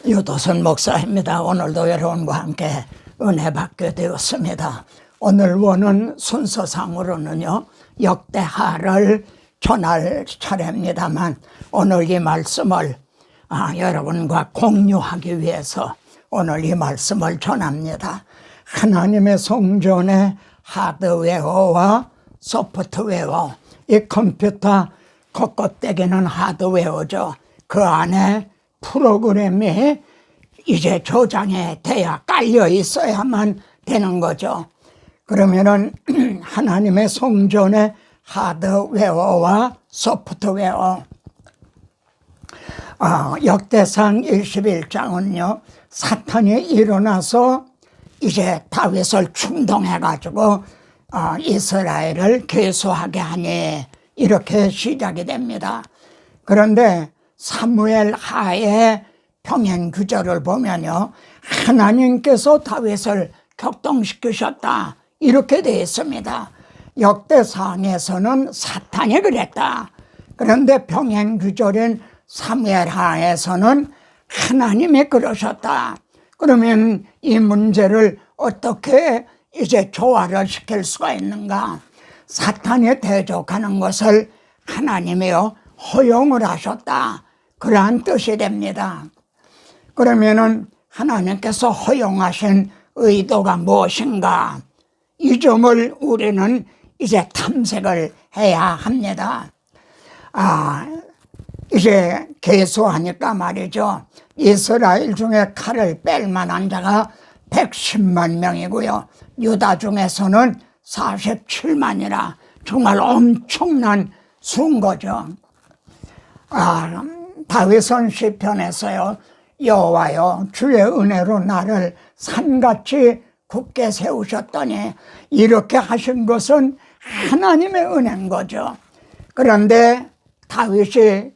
유도선 목사입니다. 오늘도 여러분과 함께 은혜 받게 되었습니다. 오늘 보는 순서상으로는요, 역대하를 전할 차례입니다만 오늘 이 말씀을 여러분과 공유하기 위해서 오늘 이 말씀을 전합니다. 하나님의 성전의 하드웨어와 소프트웨어, 이 컴퓨터 겉껍데기는 하드웨어죠. 그 안에 프로그램이 이제 저장이 돼야 깔려 있어야만 되는 거죠. 그러면은 하나님의 성전의 하드웨어와 소프트웨어, 역대상 21장은요 사탄이 일어나서 이제 다윗을 충동해 가지고 이스라엘을 괴수하게 하니 이렇게 시작이 됩니다. 그런데 사무엘 하의 평행규절을 보면요, 하나님께서 다윗을 격동시키셨다 이렇게 되어 있습니다. 역대상에서는 사탄이 그랬다. 그런데 평행규절인 사무엘 하에서는 하나님이 그러셨다. 그러면 이 문제를 어떻게 이제 조화를 시킬 수가 있는가? 사탄이 대적하는 것을 하나님이요 허용을 하셨다. 그러한 뜻이 됩니다. 그러면은 하나님께서 허용하신 의도가 무엇인가? 이 점을 우리는 이제 탐색을 해야 합니다. 이제 계수하니까 말이죠. 이스라엘 중에 칼을 뺄 만한 자가 110만 명이고요. 유다 중에서는 47만이라 정말 엄청난 수인 거죠. 다윗은 시편에서요, 여호와여 주의 은혜로 나를 산같이 굳게 세우셨더니, 이렇게 하신 것은 하나님의 은혜인 거죠. 그런데 다윗이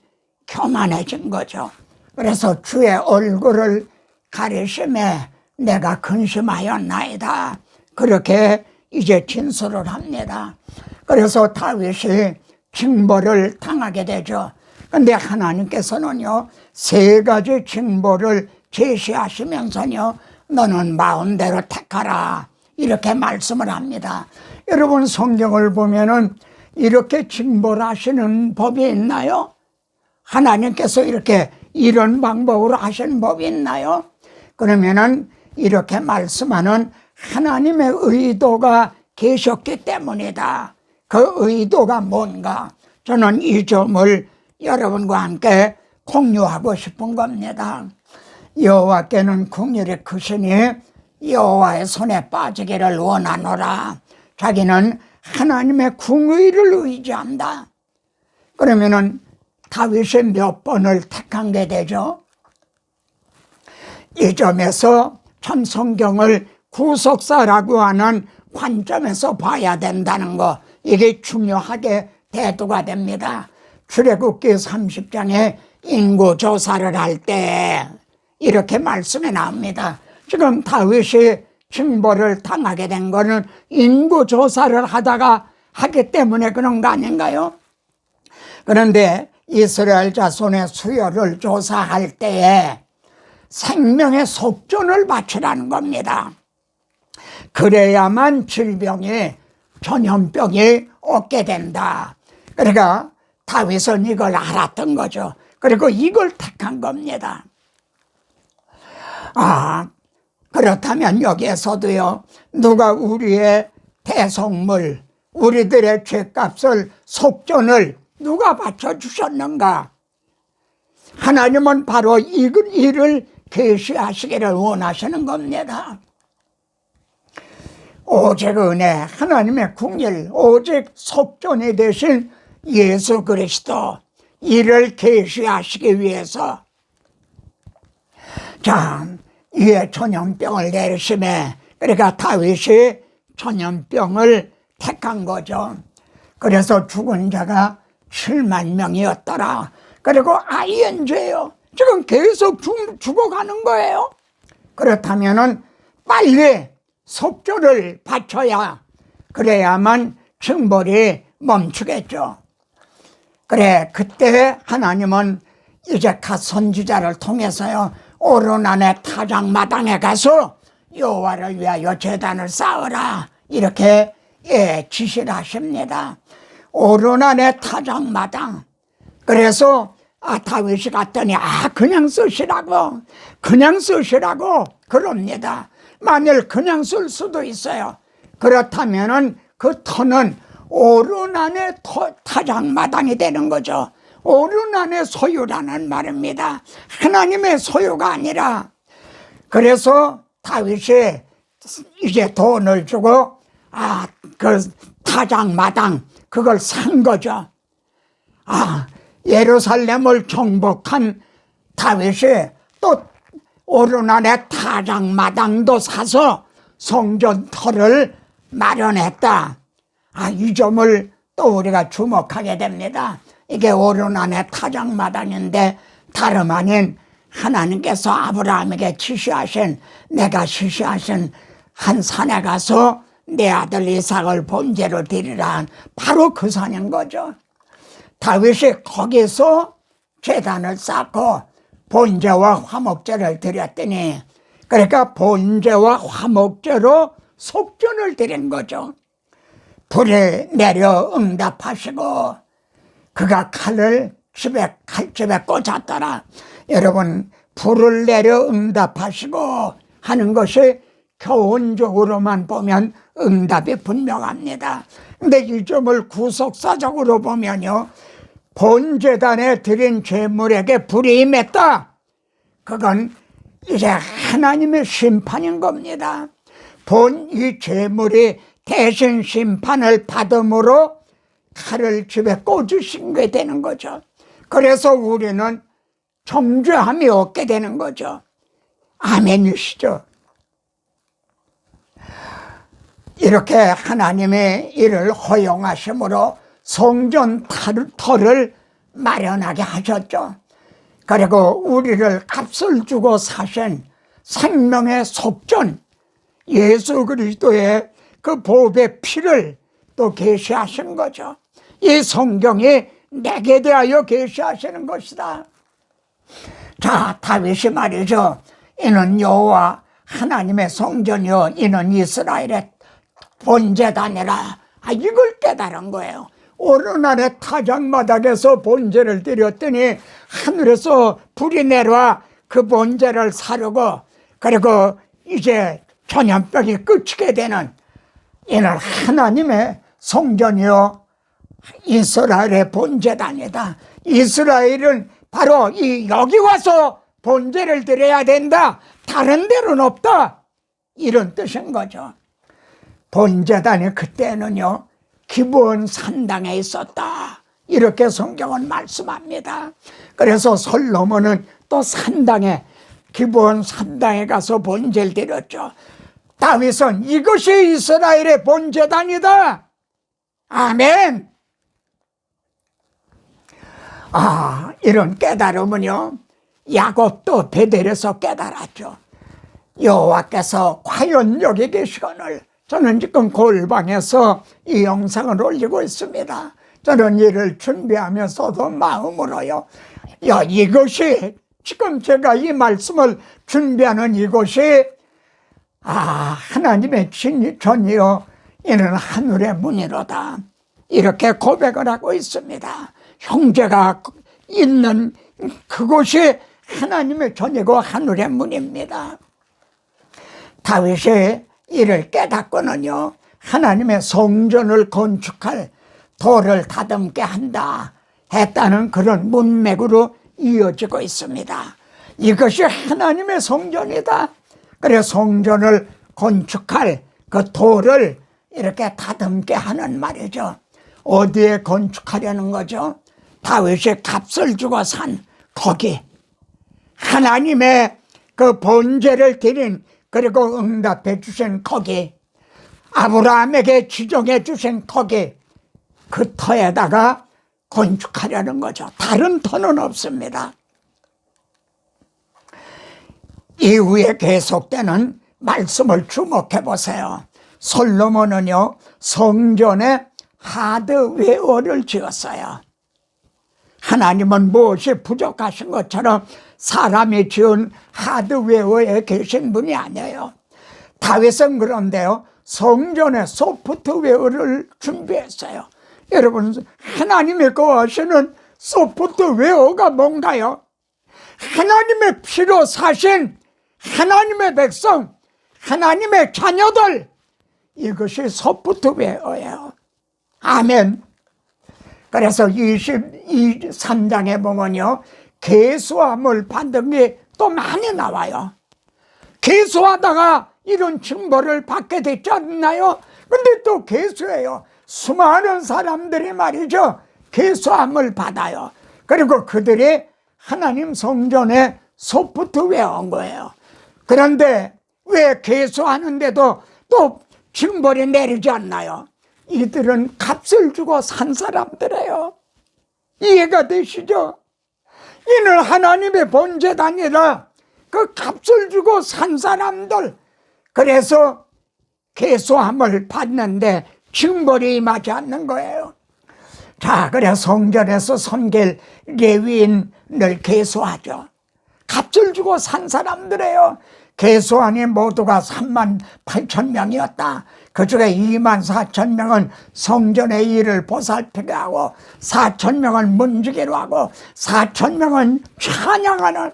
교만해진 거죠. 그래서 주의 얼굴을 가리심에 내가 근심하였나이다. 그렇게 이제 진술을 합니다. 그래서 다윗이 징벌을 당하게 되죠. 근데 하나님께서는요, 3가지 징벌을 제시하시면서요, 너는 마음대로 택하라 이렇게 말씀을 합니다. 여러분 성경을 보면은 이렇게 징벌하시는 법이 있나요? 하나님께서 이렇게 이런 방법으로 하시는 법이 있나요? 그러면은 이렇게 말씀하는 하나님의 의도가 계셨기 때문이다. 그 의도가 뭔가? 저는 이 점을 여러분과 함께 공유하고 싶은 겁니다. 여호와께는 긍휼이 크시니 여호와의 손에 빠지기를 원하노라. 자기는 하나님의 궁의를 의지한다. 그러면은 다윗이 몇 번을 택한 게 되죠? 이 점에서 참 성경을 구속사라고 하는 관점에서 봐야 된다는 거, 이게 중요하게 대두가 됩니다. 출애굽기 30장에 인구조사를 할 때 이렇게 말씀이 나옵니다. 지금 다윗이 징벌을 당하게 된 거는 인구조사를 하기 때문에 그런 거 아닌가요? 그런데 이스라엘 자손의 수요를 조사할 때에 생명의 속전을 바치라는 겁니다. 그래야만 질병이, 전염병이 없게 된다. 그러니까 다윗은 이걸 알았던 거죠. 그리고 이걸 택한 겁니다. 그렇다면 여기에서도요, 누가 우리의 대속물, 우리들의 죄값을, 속전을 누가 바쳐주셨는가? 하나님은 바로 이를 계시하시기를 원하시는 겁니다. 오직 은혜, 하나님의 긍휼, 오직 속전이 되신 예수 그리스도, 이를 계시하시기 위해서 이에 전염병을 내리심에, 그러니까 다윗이 전염병을 택한 거죠. 그래서 죽은 자가 7만 명이었더라. 그리고 ING예요. 지금 계속 죽어가는 거예요. 그렇다면은 빨리 속죄를 바쳐야, 그래야만 징벌이 멈추겠죠. 그래, 그때 하나님은 이제 갓 선지자를 통해서요, 오르난의 타작마당에 가서 여호와를 위하여 제단을 쌓으라 이렇게 지시를 하십니다. 오르난의 타작마당. 그래서 다윗이 갔더니 그냥 쓰시라고 그럽니다. 만일 그냥 쓸 수도 있어요. 그렇다면은 그 터는 오르난의 타작마당이 되는 거죠. 오르난의 소유라는 말입니다. 하나님의 소유가 아니라. 그래서 다윗이 이제 돈을 주고 그 타작마당 그걸 산 거죠. 예루살렘을 정복한 다윗이 또 오르난의 타작마당도 사서 성전 터를 마련했다. 이 점을 또 우리가 주목하게 됩니다. 이게 오르난의 타작마당인데 다름 아닌 하나님께서 아브라함에게 지시하신 내가 지시하신 한 산에 가서 내 아들 이삭을 번제로 드리라 바로 그 산인 거죠. 다윗이 거기서 제단을 쌓고 번제와 화목제를 드렸더니 그러니까 번제와 화목제로 속전을 드린 거죠. 불에 내려 응답하시고 그가 칼을 칼집에 꽂았더라. 여러분 불을 내려 응답하시고 하는 것이 교훈적으로만 보면 응답이 분명합니다. 근데 이 점을 구속사적으로 보면요, 번제단에 드린 제물에게 불이 임했다. 그건 이제 하나님의 심판인 겁니다. 이 제물이 대신 심판을 받음으로 칼을 집에 꽂으신 게 되는 거죠. 그래서 우리는 정죄함이 없게 되는 거죠. 아멘이시죠. 이렇게 하나님의 일을 허용하심으로 성전 터를 마련하게 하셨죠. 그리고 우리를 값을 주고 사신 생명의 속전 예수 그리스도의 그 보배 피를 또 계시하신 거죠. 이 성경이 내게 대하여 계시하시는 것이다. 자, 다윗이 말이죠. 이는 여호와 하나님의 성전이요 이는 이스라엘의 번제단이라. 이걸 깨달은 거예요. 오르난의 타작마당에서 번제를 드렸더니 하늘에서 불이 내려와 그 번제를 사르고 그리고 이제 전염병이 끝이게 되는 이는 하나님의 성전이요 이스라엘의 번제단이다. 이스라엘은 바로 여기 와서 번제를 드려야 된다. 다른 데는 없다. 이런 뜻인 거죠. 번제단이 그때는요 기브온 산당에 있었다. 이렇게 성경은 말씀합니다. 그래서 솔로몬은 또 산당에 기브온 산당에 가서 번제를 드렸죠. 다윗은 이것이 이스라엘의 번제단이다. 아멘. 이런 깨달음은요 야곱도 베델에서 깨달았죠. 여호와께서 과연 여기 계시거늘. 저는 지금 골방에서 이 영상을 올리고 있습니다. 저는 이를 준비하면서도 마음으로요, 이것이 지금 제가 이 말씀을 준비하는 이것이 하나님의 전이요 이는 하늘의 문이로다. 이렇게 고백을 하고 있습니다. 형제가 있는 그곳이 하나님의 전이고 하늘의 문입니다. 다윗이 이를 깨닫고는요 하나님의 성전을 건축할 돌을 다듬게 한다 했다는 그런 문맥으로 이어지고 있습니다. 이것이 하나님의 성전이다. 그래 성전을 건축할 그 돌을 이렇게 다듬게 하는 말이죠. 어디에 건축하려는 거죠? 다윗이 값을 주고 산 거기, 하나님의 그 번제를 드린 그리고 응답해 주신 거기, 아브라함에게 지정해 주신 거기, 그 터에다가 건축하려는 거죠. 다른 터는 없습니다. 이후에 계속되는 말씀을 주목해 보세요. 솔로몬은요 성전에 하드웨어를 지었어요. 하나님은 무엇이 부족하신 것처럼 사람이 지은 하드웨어에 계신 분이 아니에요. 다윗은 그런데요, 성전에 소프트웨어를 준비했어요. 여러분, 하나님이 거하시는 소프트웨어가 뭔가요? 하나님의 피로 사신 하나님의 백성, 하나님의 자녀들, 이것이 소프트웨어예요. 아멘. 그래서 23장에 보면요, 계수함을 받은 게 또 많이 나와요. 계수하다가 이런 징벌을 받게 됐지 않나요? 근데 또 계수해요. 수많은 사람들이 말이죠, 계수함을 받아요. 그리고 그들이 하나님 성전에 소프트웨어인 거예요. 그런데 왜 계수하는데도 또 징벌이 내리지 않나요? 이들은 값을 주고 산 사람들이에요. 이해가 되시죠? 이는 하나님의 본제단이라 그 값을 주고 산 사람들, 그래서 계수함을 받는데 징벌이 임하지 않는 거예요. 자, 그래서 성전에서 섬길 레위인을 계수하죠. 값을 주고 산 사람들이에요. 계수한이 모두가 38,000명이었다. 그 중에 24,000명은 성전의 일을 보살피게 하고 4,000명은 문지기로 하고 4,000명은 찬양하는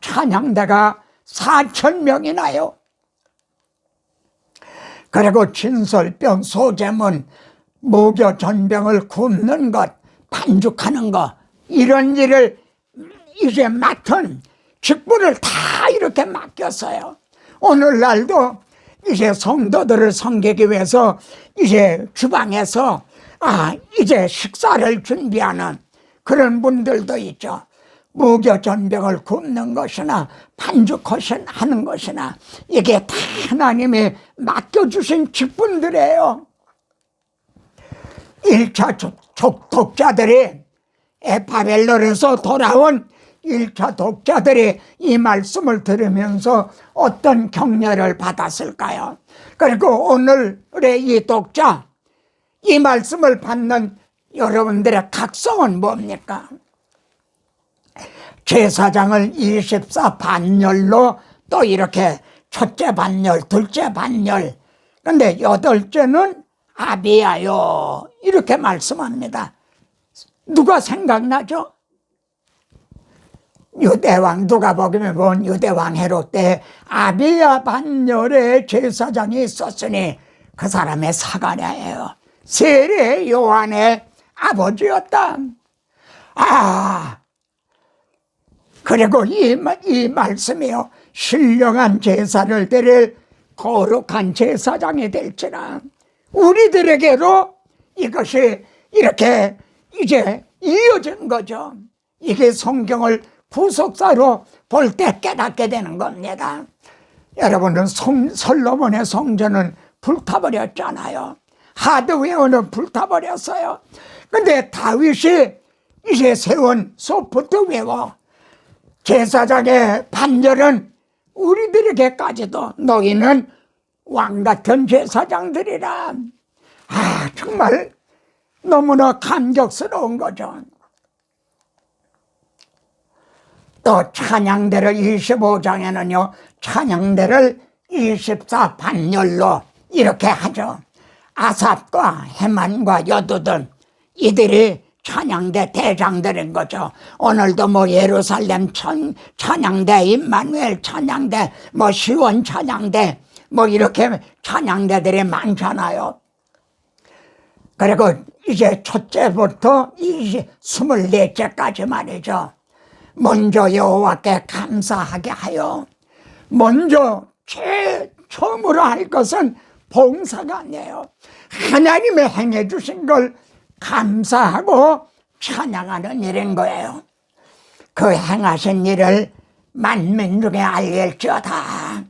찬양대가 4,000명이나요. 그리고 진설병, 소제문, 무교 전병을 굽는 것, 반죽하는 것, 이런 일을 이제 맡은 직분을 다 이렇게 맡겼어요. 오늘날도 이제 성도들을 섬기기 위해서 이제 주방에서 이제 식사를 준비하는 그런 분들도 있죠. 무교 전병을 굽는 것이나 반죽하는 것이나 이게 다 하나님이 맡겨주신 직분들이에요. 1차 독자들이 바벨론에서 돌아온 1차 독자들이 이 말씀을 들으면서 어떤 격려를 받았을까요? 그리고 오늘의 이 독자, 이 말씀을 받는 여러분들의 각성은 뭡니까? 제사장을 24 반열로 또 이렇게 첫째 반열, 둘째 반열, 근데 여덟째는 아비야요, 이렇게 말씀합니다. 누가 생각나죠? 유대왕, 누가복음에 본 유대왕 헤롯 때 아비야 반열에 제사장이 있었으니 그 사람의 사가랴예요. 세례 요한의 아버지였다. 그리고 이 말씀이요, 신령한 제사를 드릴 거룩한 제사장이 될지라. 우리들에게로 이것이 이렇게 이제 이어진 거죠. 이게 성경을 구속사로 볼 때 깨닫게 되는 겁니다. 여러분은 솔로몬의 성전은 불타버렸잖아요. 하드웨어는 불타버렸어요. 근데 다윗이 이제 세운 소프트웨어, 제사장의 반열은 우리들에게까지도 너희는 왕같은 제사장들이라. 정말 너무나 감격스러운 거죠. 또 찬양대를 25장에는요 찬양대를 24 반열로 이렇게 하죠. 아삽과 헤만과 여두둔, 이들이 찬양대 대장들인 거죠. 오늘도 뭐 예루살렘 찬양대, 임마누엘 찬양대, 뭐 시온 찬양대, 뭐 이렇게 찬양대들이 많잖아요. 그리고 이제 첫째부터 24째까지 말이죠. 먼저 여호와께 감사하게 하여, 먼저 제일 처음으로 할 것은 봉사가 아니에요. 하나님이 행해 주신 걸 감사하고 찬양하는 일인 거예요. 그 행하신 일을 만민 중에 알릴지어다.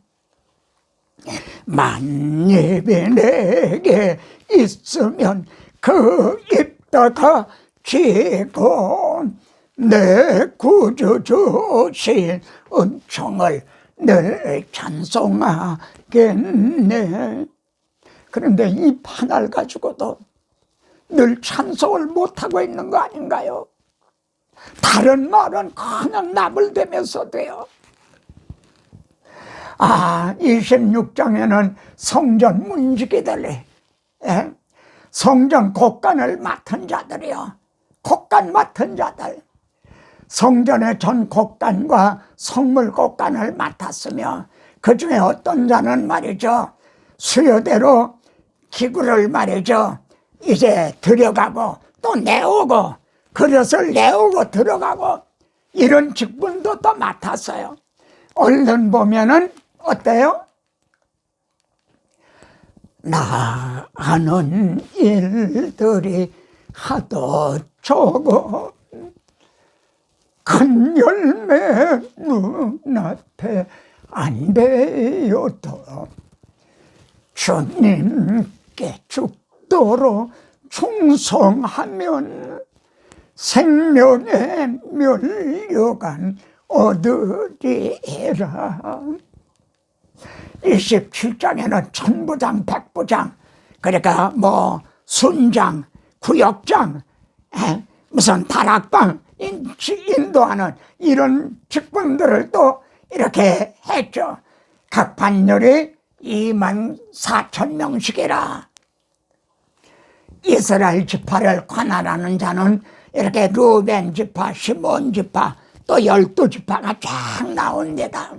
만입이 내게 있으면 그 입다가 지고 내 구주 주신 은총을 늘 찬송하겠네. 그런데 이 판을 가지고도 늘 찬송을 못하고 있는 거 아닌가요? 다른 말은 그냥 나불대면서 돼요. 26장에는 성전 문지기들, 성전 곡간을 맡은 자들이요. 곡간 맡은 자들. 성전의 전 곡간과 성물 곡간을 맡았으며, 그 중에 어떤 자는 말이죠, 수요대로 기구를 말이죠, 이제 들여가고 또 내오고, 그릇을 내오고 들어가고, 이런 직분도 또 맡았어요. 얼른 보면은 어때요? 나 아는 일들이 하도 적어 큰 열매 눈앞에 안 되어도 주님께 죽도록 충성하면 생명의 면류관 얻으리라. 27장에는 천부장, 백부장, 그러니까 뭐 순장, 구역장, 무슨 다락방 인도하는 이런 직분들을 또 이렇게 했죠. 각 반열이 24,000명씩이라. 이스라엘 지파를 관할하는 자는 이렇게 루벤 지파, 시몬 지파, 또 12지파가 쫙 나옵니다.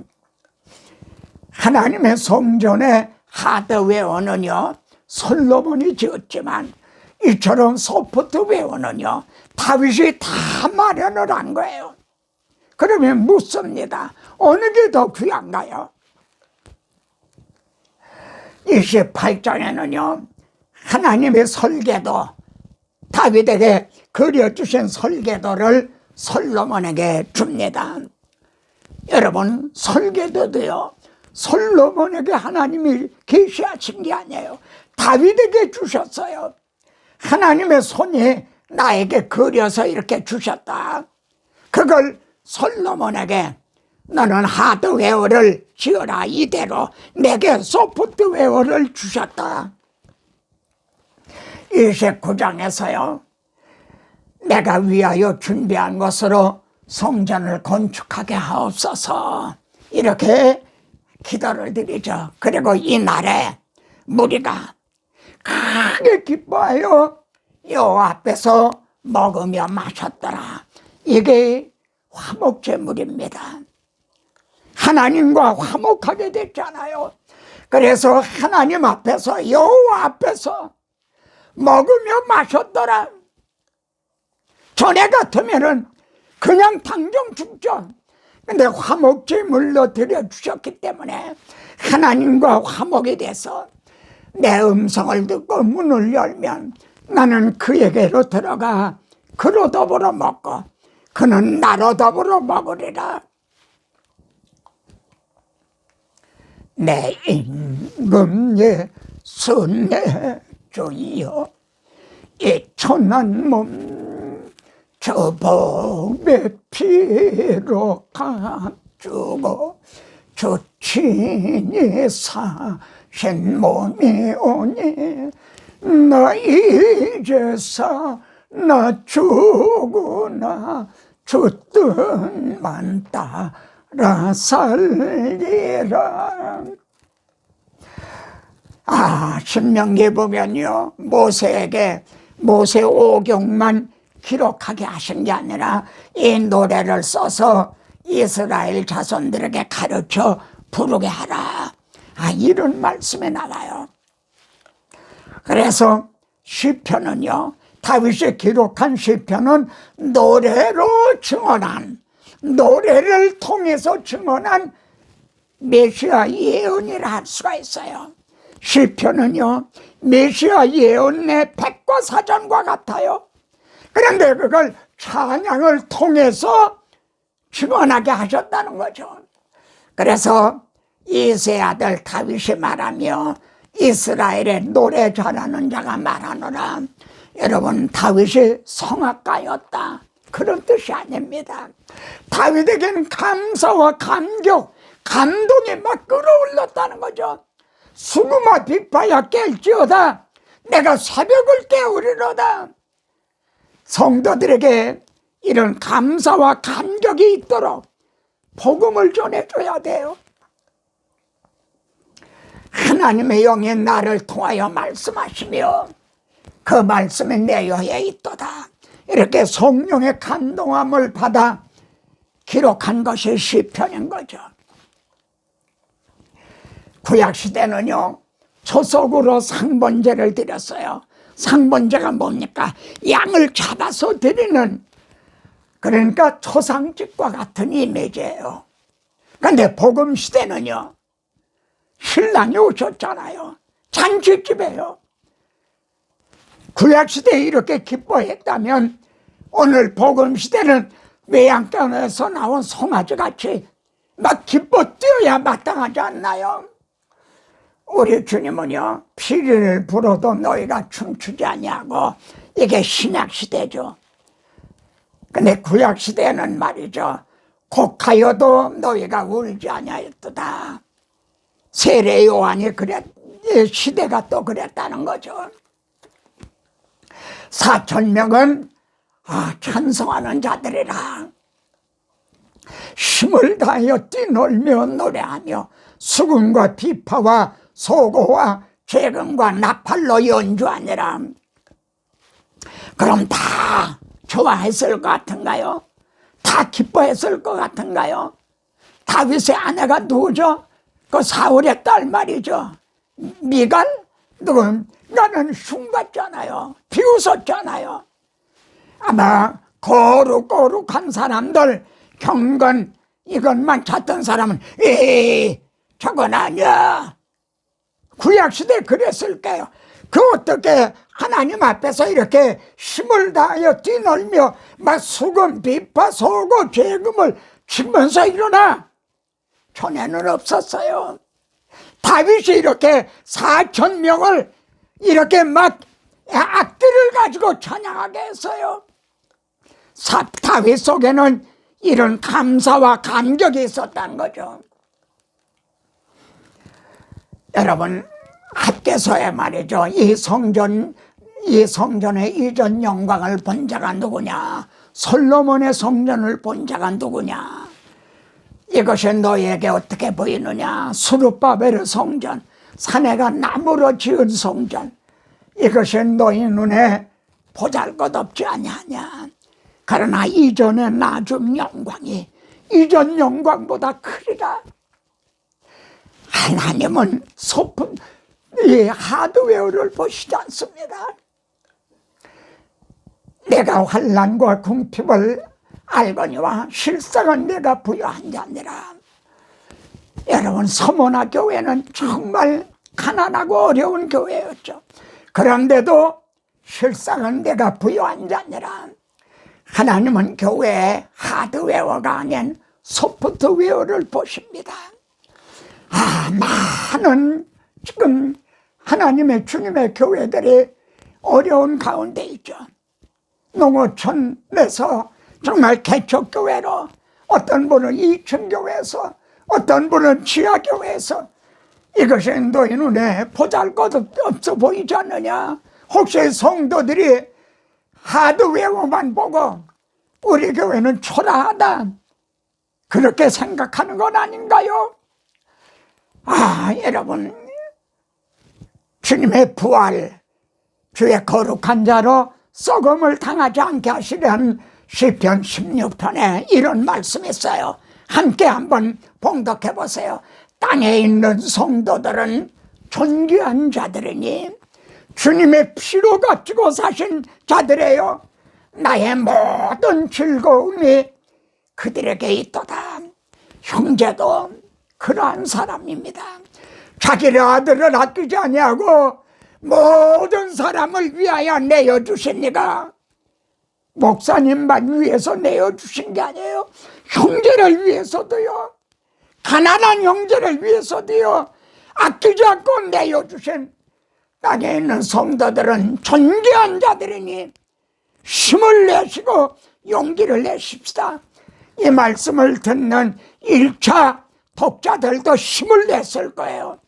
하나님의 성전의 하드웨어는요, 솔로몬이 지었지만 이처럼 소프트웨어는요, 다윗이 다 마련을 한 거예요. 그러면 묻습니다. 어느 게 더 귀한가요? 28장에는요, 하나님의 설계도, 다윗에게 그려주신 설계도를 솔로몬에게 줍니다. 여러분, 설계도도요, 솔로몬에게 하나님이 계시하신 게 아니에요. 다윗에게 주셨어요. 하나님의 손이 나에게 그려서 이렇게 주셨다. 그걸 솔로몬에게 너는 하드웨어를 지어라, 이대로 내게 소프트웨어를 주셨다. 29장에서요, 내가 위하여 준비한 것으로 성전을 건축하게 하옵소서, 이렇게 기도를 드리죠. 그리고 이 날에 무리가 크게 기뻐하여 여호와 앞에서 먹으며 마셨더라. 이게 화목제물입니다. 하나님과 화목하게 됐잖아요. 그래서 하나님 앞에서, 여호와 앞에서 먹으며 마셨더라. 전에 같으면은 그냥 당장 죽죠. 근데 화목제물로 드려주셨기 때문에 하나님과 화목이 돼서 내 음성을 듣고 문을 열면 나는 그에게로 들어가 그로 더불어 먹고 그는 나로 더불어 먹으리라. 내 임금의 순례 주여, 이 천한 몸 저 복의 피로 감추고 주 친히 사신 몸이 오니 나 이제서 나 죽으나 주 뜻만 따라 살리라. 신명기에 보면요, 모세에게 모세 오경만 기록하게 하신 게 아니라 이 노래를 써서 이스라엘 자손들에게 가르쳐 부르게 하라. 이런 말씀이 나와요. 그래서 시편은요, 다윗이 기록한 시편은 노래로 증언한, 노래를 통해서 증언한 메시아 예언이라 할 수가 있어요. 시편은요, 메시아 예언의 백과사전과 같아요. 그런데 그걸 찬양을 통해서 증언하게 하셨다는 거죠. 그래서 이세 아들 다윗이 말하며 이스라엘의 노래 잘하는 자가 말하노라. 여러분, 다윗이 성악가였다, 그런 뜻이 아닙니다. 다윗에게는 감사와 감격, 감동이 막 끌어올랐다는 거죠. 수금아 비파야 깰지어다, 내가 새벽을 깨우리로다. 성도들에게 이런 감사와 감격이 있도록 복음을 전해줘야 돼요. 하나님의 영이 나를 통하여 말씀하시며 그 말씀이 내 혀에 있도다. 이렇게 성령의 감동함을 받아 기록한 것이 시편인 거죠. 구약시대는요, 초석으로 상번제를 드렸어요. 상번제가 뭡니까? 양을 잡아서 드리는, 그러니까 초상집과 같은 이미지예요. 그런데 복음시대는요, 신랑이 오셨잖아요. 잔치집이에요. 구약시대에 이렇게 기뻐했다면 오늘 복음시대는 외양간에서 나온 송아지같이 막 기뻐 뛰어야 마땅하지 않나요? 우리 주님은요, 피리를 불어도 너희가 춤추지 아니하고, 이게 신약시대죠. 근데 구약시대는 말이죠, 곡하여도 너희가 울지 아니하였도다. 세례 요한이 시대가 또 그랬다는 거죠. 4,000명은 찬송하는 자들이라 힘을 다하여 뛰놀며 노래하며 수금과 비파와 소고와 재금과 나팔로 연주하니라. 그럼 다 좋아했을 것 같은가요? 다 기뻐했을 것 같은가요? 다윗의 아내가 누구죠? 그 사울의 딸 말이죠. 미갈? 나는 흉봤잖아요. 비웃었잖아요. 아마 거룩한 사람들, 경건 이것만 찾던 사람은 저건 아니야. 구약시대 그랬을까요? 그 어떻게 하나님 앞에서 이렇게 힘을 다하여 뛰놀며 막 수금, 비파, 소고, 재금을 치면서 일어나? 전에는 없었어요. 다윗이 이렇게 4,000명을 이렇게 막 악들을 가지고 찬양하게 했어요. 다윗 속에는 이런 감사와 감격이 있었다는 거죠. 여러분, 학개서에 말이죠, 이 성전의 이전 영광을 본 자가 누구냐? 솔로몬의 성전을 본 자가 누구냐? 이것이 너에게 어떻게 보이느냐? 수르바벨의 성전, 사내가 나무로 지은 성전, 이것이 너희 눈에 보잘것없지 아니하냐? 그러나 이전의 나중 영광이 이전 영광보다 크리라. 하나님은 소품, 이 하드웨어를 보시지 않습니다. 내가 환난과 궁핍을 알거니와 실상은 내가 부여한 자니라. 여러분, 서모나 교회는 정말 가난하고 어려운 교회였죠. 그런데도 실상은 내가 부여한 자니라. 하나님은 교회의 하드웨어가 아닌 소프트웨어를 보십니다. 많은 지금 하나님의 주님의 교회들이 어려운 가운데 있죠. 농어촌에서 정말 개척교회로, 어떤 분은 2층 교회에서, 어떤 분은 지하교회에서, 이것이 너희 눈에 보잘것없어 보이지 않느냐? 혹시 성도들이 하드웨어만 보고 우리 교회는 초라하다, 그렇게 생각하는 건 아닌가요? 여러분, 주님의 부활, 주의 거룩한 자로 썩음을 당하지 않게 하시려는 시편 16편에 이런 말씀이 있어요. 함께 한번 봉독해 보세요. 땅에 있는 성도들은 존귀한 자들이니 주님의 피로 값지고 사신 자들이에요. 나의 모든 즐거움이 그들에게 있도다. 형제도 그러한 사람입니다. 자기의 아들을 아끼지 아니하고 모든 사람을 위하여 내어주십니까? 목사님만 위해서 내어주신 게 아니에요. 형제를 위해서도요, 가난한 형제를 위해서도요, 아끼지 않고 내어주신 땅에 있는 성도들은 존귀한 자들이니 힘을 내시고 용기를 내십시다. 이 말씀을 듣는 1차 독자들도 힘을 냈을 거예요.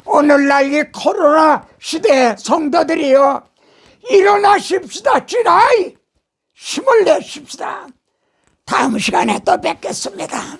오늘날 이 코로나 시대의 성도들이요, 일어나십시다. 지라이 힘을 내십시다. 다음 시간에 또 뵙겠습니다.